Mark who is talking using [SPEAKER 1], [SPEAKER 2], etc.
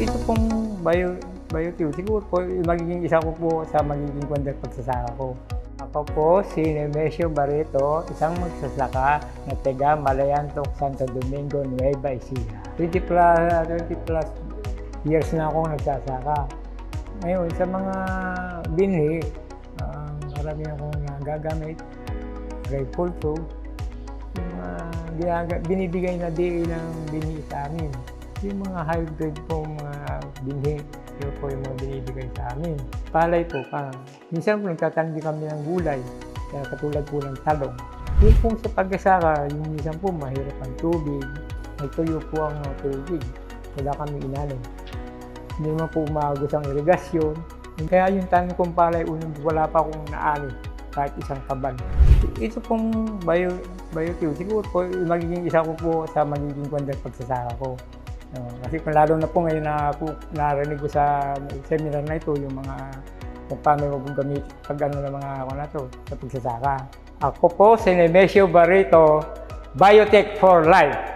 [SPEAKER 1] Ito pong biotube, siguro po magiging isa ko po sa magiging conduct pagsasaka ko. Ako po si Nemesio Barreto, isang magsasaka na taga Malayantok, Santo Domingo, Nueva Ecija. 20 plus years na akong nagsasaka. Ngayon, sa mga binhi, marami akong nagagamit, grateful to, binibigay na DA ng binhi sa amin. Yung mga hybrid po mga binhi, yun po yung mga binibigay sa amin. Palay po, minsan po nagtatanggi kami ng gulay, kaya katulad po ng talong. Yung po sa pagkasaka, yung minsan po mahirap ang tubig, may tuyo po ang tubig, wala kami inalim. Hindi naman po umagos ang irigasyon. Kaya yung tanim kong palay, wala pa akong naani kahit isang kaban. Ito pong biotube, siguro po magiging isa ko po sa magiging conduct pagsasaka ko. Kasi lalo na po ngayon na narinig ko sa seminar na ito, yung mga kung paano gamit pag ano ng mga ako na to sa pagsasaka. Ako po si Nemesio Barreto, Biotech for Life.